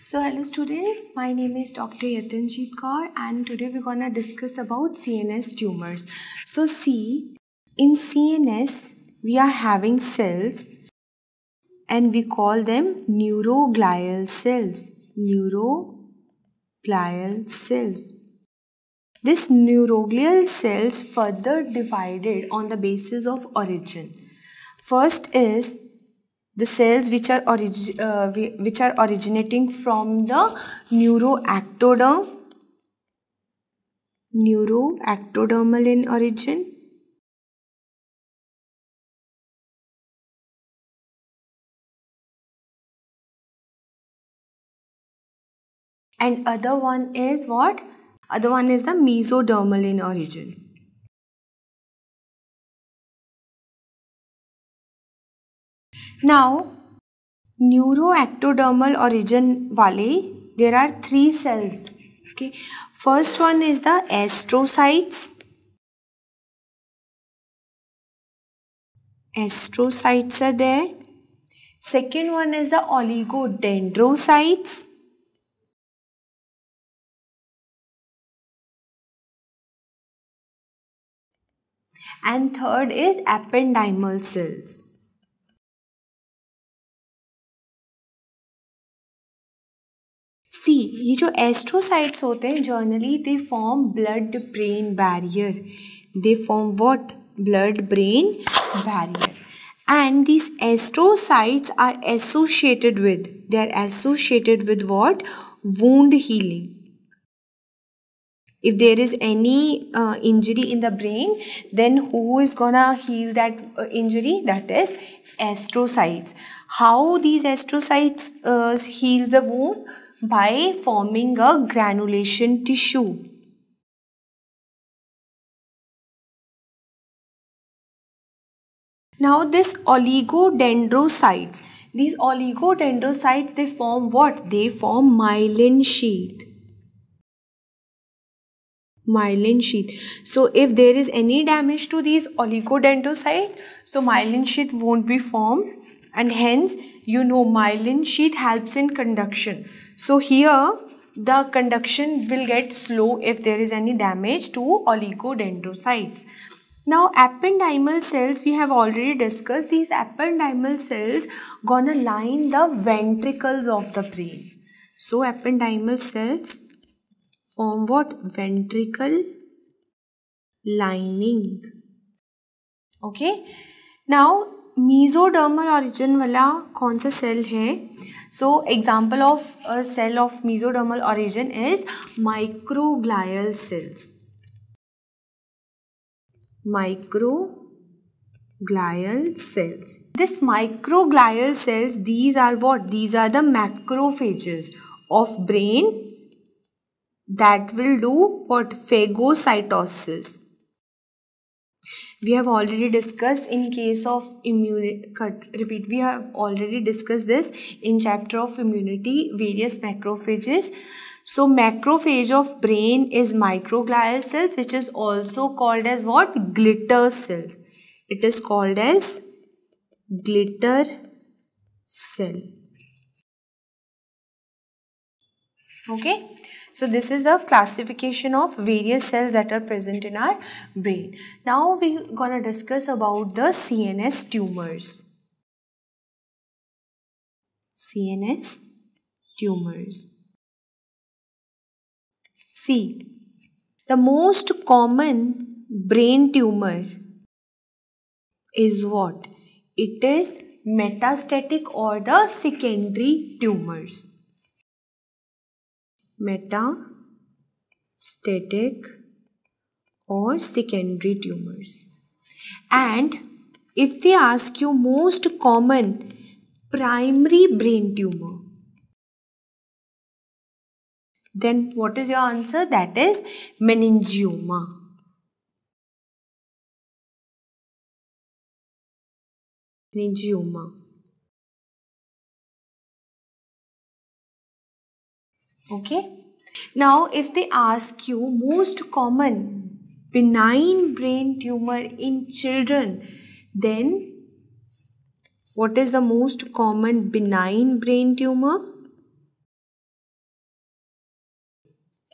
So hello students, my name is Dr. Yatanjeet Kaur and today we're gonna discuss about CNS tumors. So see, in CNS we are having cells and we call them neuroglial cells. Neuroglial cells. This neuroglial cells further divided on the basis of origin. First is the cells which are originating from the neuroectodermal in origin. And other one is what? Other one is the mesodermal in origin. Now, neuroectodermal origin wale, there are three cells. Okay, first one is the astrocytes. Astrocytes are there. Second one is the oligodendrocytes. And third is ependymal cells. See, ये जो astrocytes होते हैं generally they form blood-brain barrier. They form what? Blood-brain barrier. And these astrocytes are associated with, what? Wound healing. If there is any injury in the brain, then who is gonna heal that injury? That is astrocytes. How these astrocytes heal the wound? By forming a granulation tissue. Now this oligodendrocytes, these oligodendrocytes, they form what? They form myelin sheath. Myelin sheath. So if there is any damage to these oligodendrocytes, so myelin sheath won't be formed, and hence you know myelin sheath helps in conduction. So here the conduction will get slow if there is any damage to oligodendrocytes. Now ependymal cells we have already discussed. These ependymal cells gonna line the ventricles of the brain. So ependymal cells form what? Ventricle lining. Okay. Now mesodermal origin वाला कौन सा cell है? So example of a cell of mesodermal origin is microglial cells. Microglial cells. This microglial cells, these are what? These are the macrophages of brain that will do what? Phagocytosis. We have already discussed in case of immunity. We have already discussed this in chapter of immunity, various macrophages. So macrophage of brain is microglial cells, which is also called as what? Glitter cells. It is called as glitter cell. Okay. So this is the classification of various cells that are present in our brain. Now we're gonna discuss about the CNS tumors. CNS tumors. See, the most common brain tumor is what? It is metastatic or the secondary tumors. Metastatic or secondary tumors. And if they ask you most common primary brain tumor, then what is your answer? That is meningioma. Meningioma. Okay. Now if they ask you most common benign brain tumor in children, then what is the most common benign brain tumor?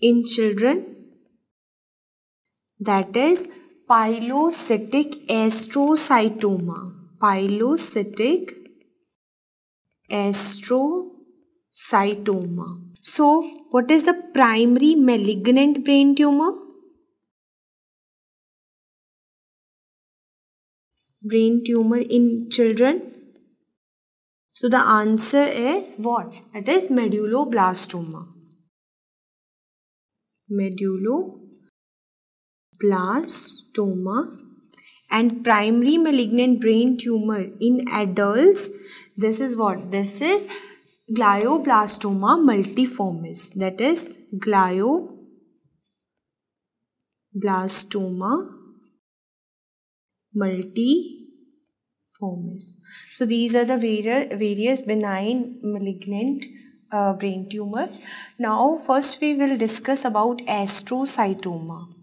in children, that is pilocytic astrocytoma. Pilocytic astrocytoma. So what is the primary malignant brain tumor? Brain tumor in children. So the answer is what? It is medulloblastoma. Medulloblastoma. And primary malignant brain tumor in adults, this is what? This is glioblastoma multiformis. That is glioblastoma multiformis. So these are the various benign malignant brain tumors. Now first we will discuss about astrocytoma.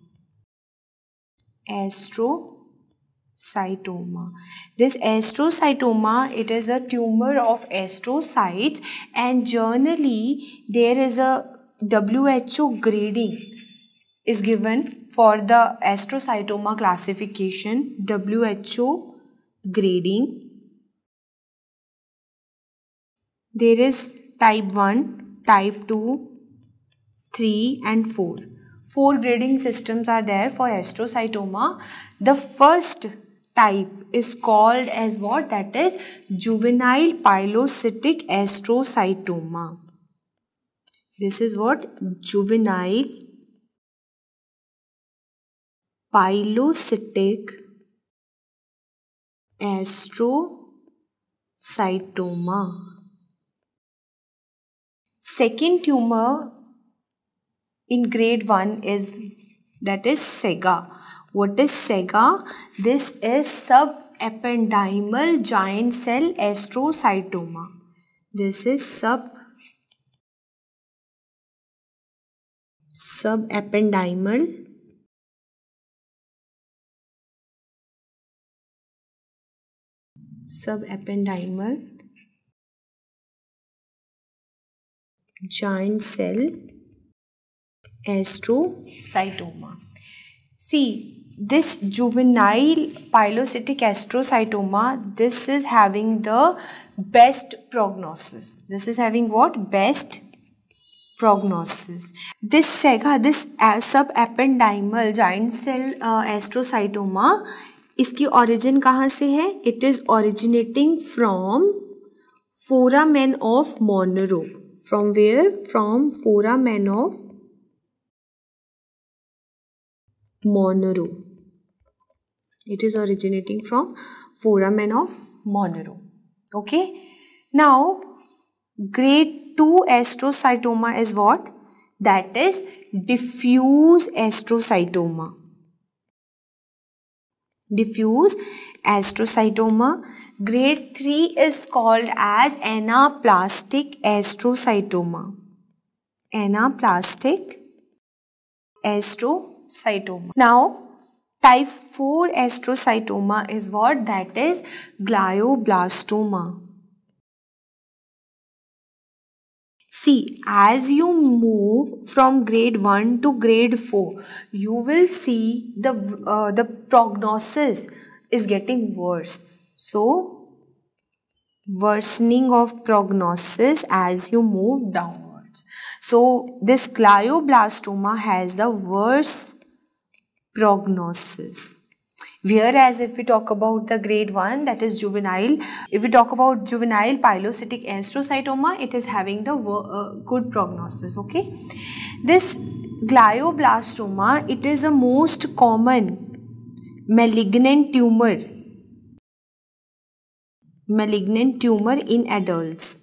Astrocytoma. This astrocytoma, it is a tumor of astrocytes, and generally there is a WHO grading is given for the astrocytoma classification. WHO grading. There is type 1, type 2, 3 and 4. 4 grading systems are there for astrocytoma. The first type is called as what? That is juvenile pilocytic astrocytoma. This is what? Juvenile pilocytic astrocytoma. Second tumor in grade 1 is, that is SEGA. What is SEGA? This is subependymal giant cell astrocytoma. This is subependymal giant cell astrocytoma. See, this juvenile pilocytic astrocytoma, this is having the best prognosis. This is having what? Best prognosis. This SEGA, this subependymal giant cell astrocytoma, इसकी origin कहाँ से है? It is originating from foramen of Monro. From where? From foramen of Monro. It is originating from foramen of Monro. Okay. Now, grade 2 astrocytoma is what? That is diffuse astrocytoma. Diffuse astrocytoma. Grade 3 is called as anaplastic astrocytoma. Anaplastic astrocytoma. Now, type 4 astrocytoma is what? That is glioblastoma. See, as you move from grade 1 to grade 4, you will see the prognosis is getting worse. So, worsening of prognosis as you move downwards. So, this glioblastoma has the worst prognosis. Whereas if we talk about the grade 1, that is juvenile, if we talk about juvenile pilocytic astrocytoma, it is having the good prognosis. Okay. This glioblastoma, it is the most common malignant tumor in adults.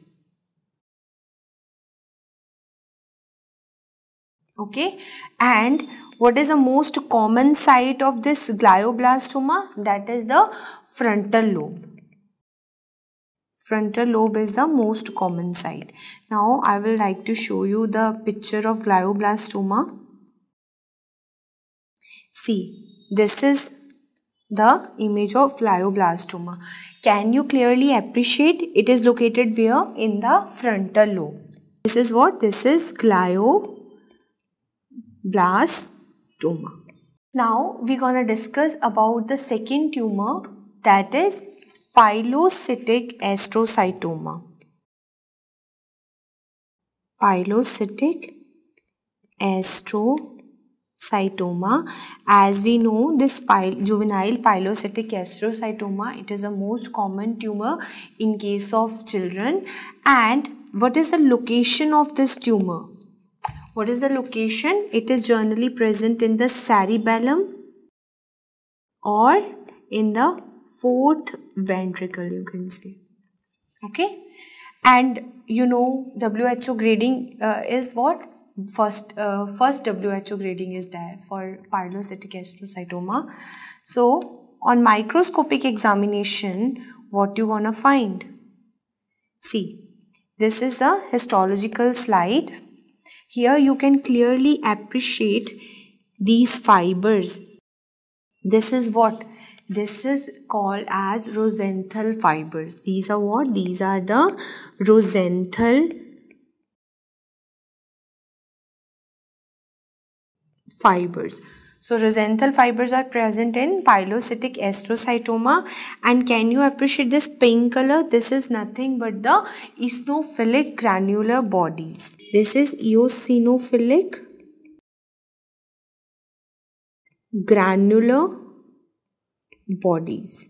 Okay. And what is the most common site of this glioblastoma? That is the frontal lobe. Frontal lobe is the most common site. Now I will like to show you the picture of glioblastoma. See, this is the image of glioblastoma. Can you clearly appreciate? It is located where? In the frontal lobe. This is what? This is glioblastoma. Medulloblastoma. Now we're gonna discuss about the second tumor, that is pilocytic astrocytoma. Pilocytic astrocytoma. As we know, this juvenile pilocytic astrocytoma, it is the most common tumor in case of children. And what is the location of this tumor? What is the location? It is generally present in the cerebellum or in the fourth ventricle, you can say. Okay. And you know, WHO grading is what? First WHO grading is there for pilocytic astrocytoma. So on microscopic examination, what you gonna find? See, this is a histological slide. Here you can clearly appreciate these fibers. This is what? This is called as Rosenthal fibers. These are what? These are the Rosenthal fibers. So Rosenthal fibers are present in pilocytic astrocytoma. And can you appreciate this pink color? This is nothing but the eosinophilic granular bodies. This is eosinophilic granular bodies.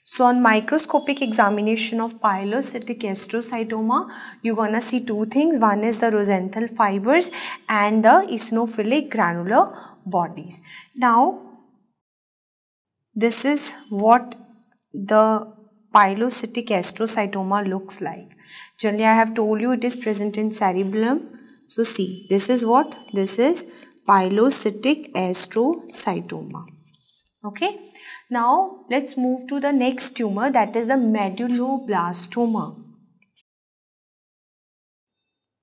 So on microscopic examination of pilocytic astrocytoma, you're gonna see two things. One is the Rosenthal fibers and the eosinophilic granular bodies. Now, this is what the pilocytic astrocytoma looks like. Generally, I have told you it is present in cerebellum. So see, this is what? This is pilocytic astrocytoma. Okay. Now let's move to the next tumor, that is the medulloblastoma.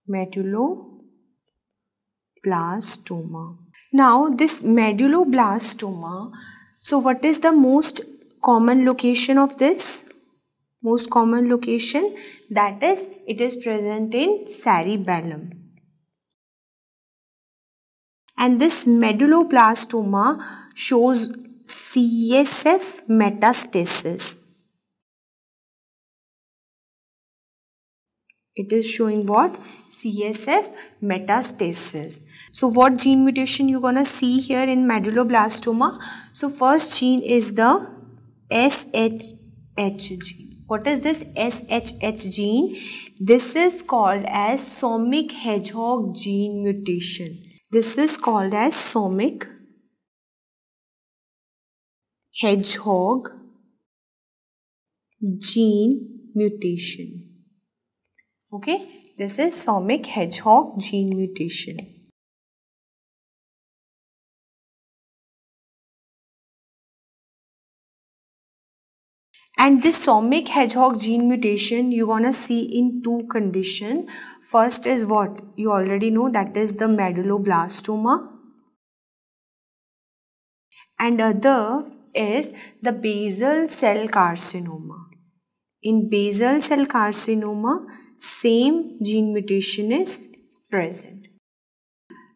Medulloblastoma. Now this medulloblastoma, so what is the most common location of this? Most common location, that is, it is present in cerebellum. And this medulloblastoma shows CSF metastasis. It is showing what? CSF metastasis. So what gene mutation you gonna see here in medulloblastoma? So first gene is the SHH gene. What is this SHH gene? This is called as somic hedgehog gene mutation. This is called as somic hedgehog gene mutation. Okay, this is somic hedgehog gene mutation. And this somic hedgehog gene mutation you're gonna see in two conditions. First is what? You already know, that is the medulloblastoma. And other is the basal cell carcinoma. In basal cell carcinoma, same gene mutation is present.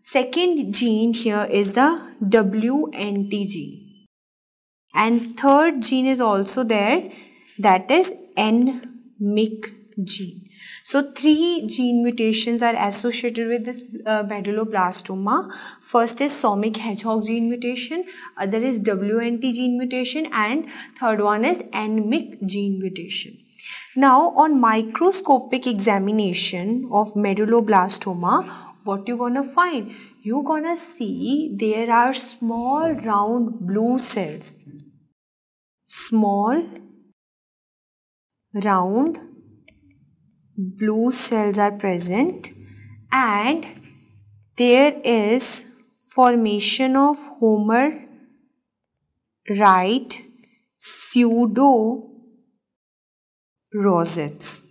Second gene here is the WNT gene. And third gene is also there, that is NMYC gene. So three gene mutations are associated with this medulloblastoma. First is somic hedgehog gene mutation, other is WNT gene mutation, and third one is NMYC gene mutation. Now on microscopic examination of medulloblastoma, what you gonna find? You gonna see there are small round blue cells. Small round blue cells are present, and there is formation of Homer-right pseudo rosettes.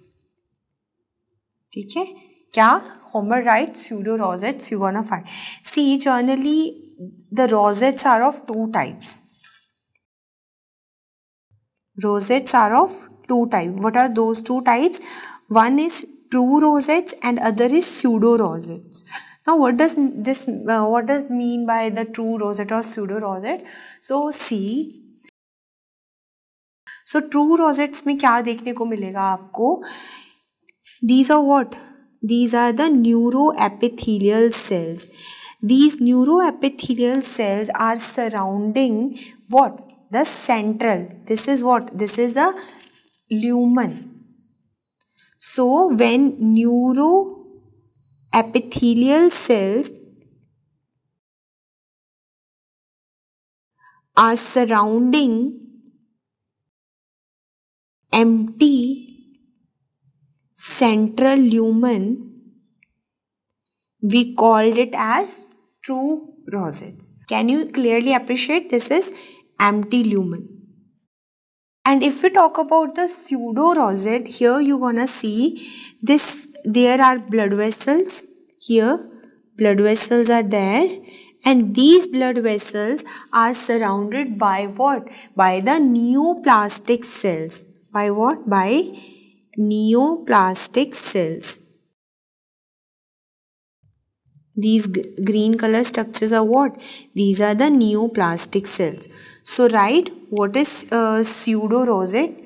ठीक है क्या? Homer-right pseudo rosettes you gonna find. See, generally the rosettes are of two types. Rosettes are of two types. What are those two types? One is true rosettes and other is pseudo rosettes. Now what does mean by the true rosette or pseudo rosette? So see, so true rosettes में क्या देखने को मिलेगा आपको? These are what? These are the neuroepithelial cells. These neuroepithelial cells are surrounding what? The central. This is what? This is the lumen. So when neuroepithelial cells are surrounding empty central lumen, we called it as true rosettes. Can you clearly appreciate? This is empty lumen. And if we talk about the pseudo rosette, here you're gonna see this. There are blood vessels. Here blood vessels are there, and these blood vessels are surrounded by what? By the neoplastic cells. By what? By neoplastic cells. These green color structures are what? These are the neoplastic cells. So write what is pseudo rosette.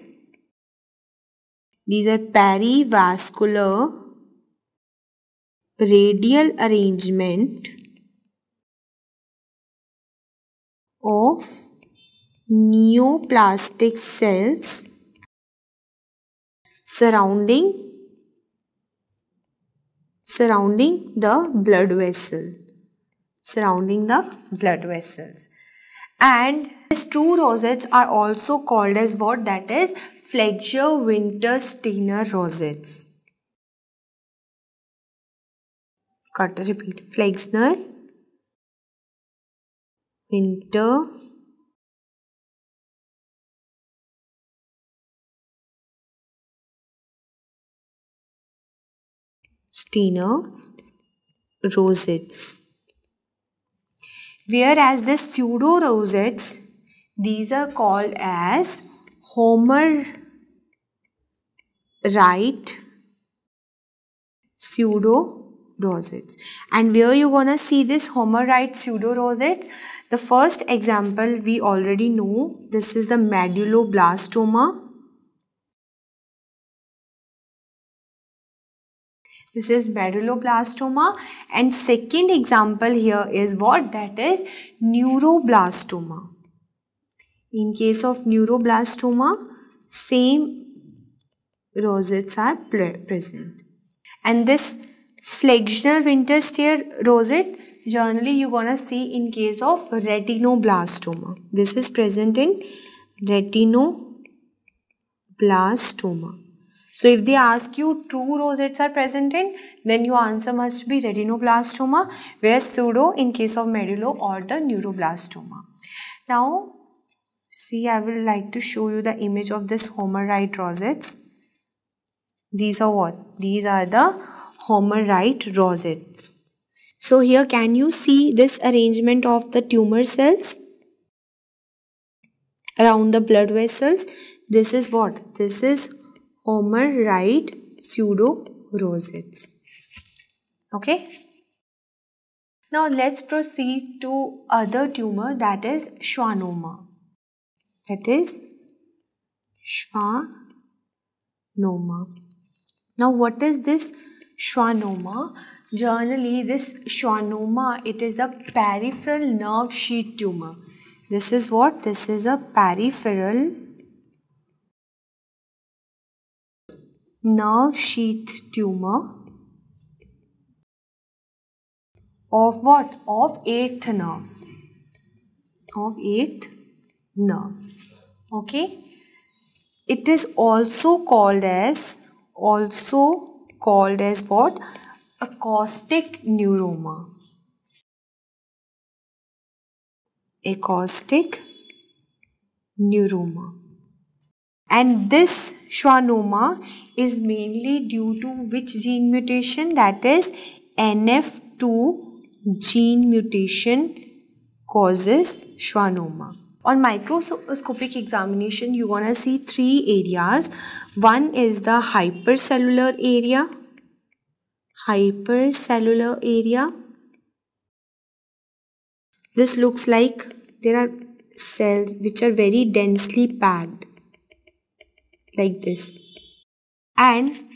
These are perivascular radial arrangement of neoplastic cells surrounding the blood vessel, and these true rosettes are also called as what? That is Flexner-Winter-Steiner rosettes. Repeat. Flexner-Winter-Steiner rosettes. Whereas the pseudo rosettes, these are called as Homer-Wright pseudo rosettes. And where you gonna see this Homer-Wright pseudo rosettes? The first example we already know. This is the medulloblastoma. This is medulloblastoma, and second example here is what? That is neuroblastoma. In case of neuroblastoma, same rosettes are present. And this Flexner-Winter-Steiner rosette, generally you're gonna see in case of retinoblastoma. This is present in retinoblastoma. So if they ask you true rosettes are present in, then your answer must be retinoblastoma, whereas pseudo in case of medullo or the neuroblastoma. Now see, I will like to show you the image of this Homer-Wright rosettes. These are what? These are the Homer-Wright rosettes. So here can you see this arrangement of the tumor cells around the blood vessels? This is what? This is Homer-Wright pseudo rosettes. Okay. Now let's proceed to other tumor, that is schwannoma. Now what is this schwannoma? Generally this schwannoma, it is a peripheral nerve sheath tumor. This is what? This is a peripheral nerve sheath tumor of what? Of eighth nerve. Okay. It is also called as what? Acoustic neuroma. And this schwannoma is mainly due to which gene mutation? That is NF2 gene mutation causes schwannoma. On microscopic examination, you gonna see three areas. One is the hypercellular area. this looks like there are cells which are very densely packed like this. And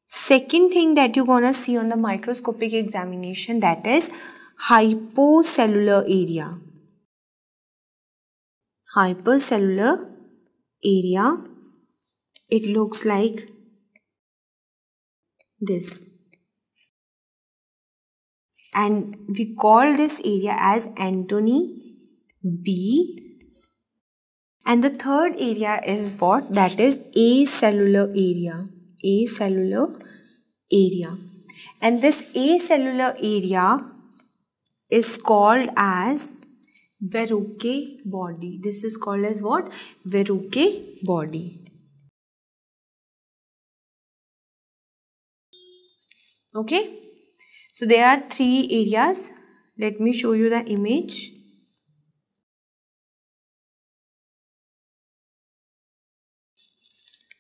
second thing that you're gonna see on the microscopic examination, that is hypocellular area. Hypercellular area, it looks like this, and we call this area as Antony B. And the third area is what? That is acellular area. Acellular area. And this acellular area is called as Verroque body. This is called as what? Verroque body. Okay. So there are three areas. Let me show you the image.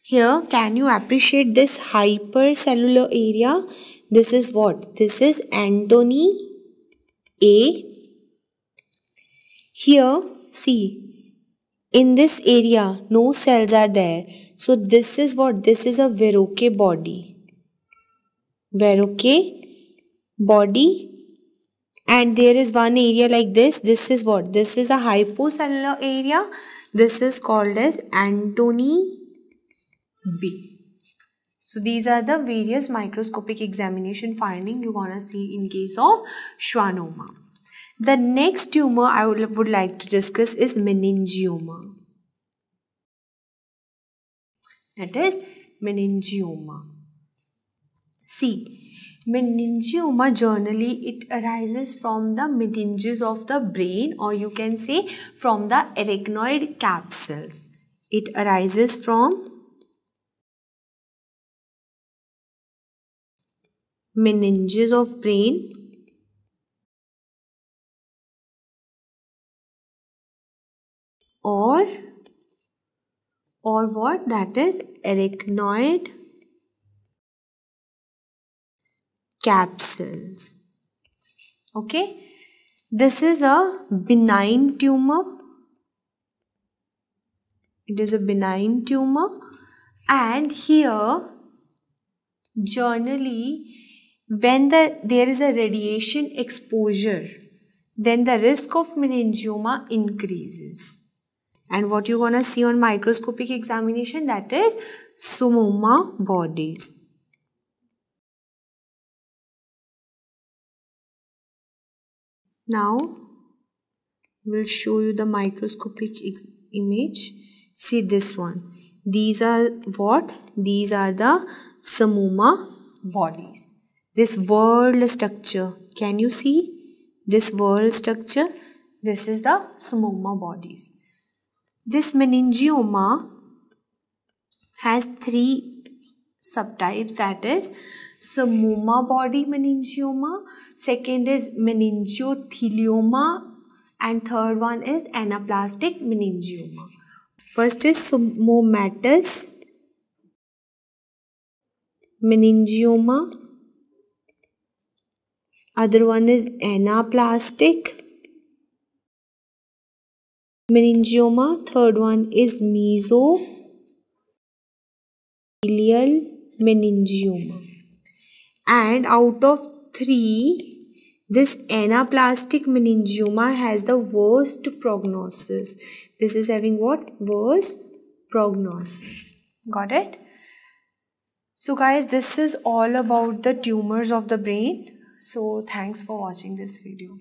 Here, can you appreciate this hypercellular area? This is what? This is Antony A. Here, see, in this area, no cells are there. So this is what? This is a Verroque body. Verroque body. And there is one area like this. This is what? This is a hypocellular area. This is called as Antony B. So these are the various microscopic examination finding you wanna see in case of schwannoma. The next tumor I would like to discuss is meningioma. That is meningioma. See, meningioma generally it arises from the meninges of the brain, or you can say from the arachnoid capsules. It arises from meninges of brain or what? That is arachnoid capsules. Okay, this is a benign tumor. It is a benign tumor, and here generally when there is a radiation exposure, then the risk of meningioma increases. And what you're gonna see on microscopic examination, that is pneumoma bodies. Now we'll show you the microscopic image. See this one. These are what? These are the pneumoma bodies. This whorl structure. Can you see this whorl structure? This is the pneumoma bodies. This meningioma has three subtypes, that is pneumoma body meningioma, second is meningothelioma, and third one is anaplastic meningioma. First is pneumomatous meningioma, other one is anaplastic meningioma, third one is mesothelial meningioma. And out of three, this anaplastic meningioma has the worst prognosis. This is having what? Worst prognosis. Got it? So guys, this is all about the tumors of the brain. So thanks for watching this video.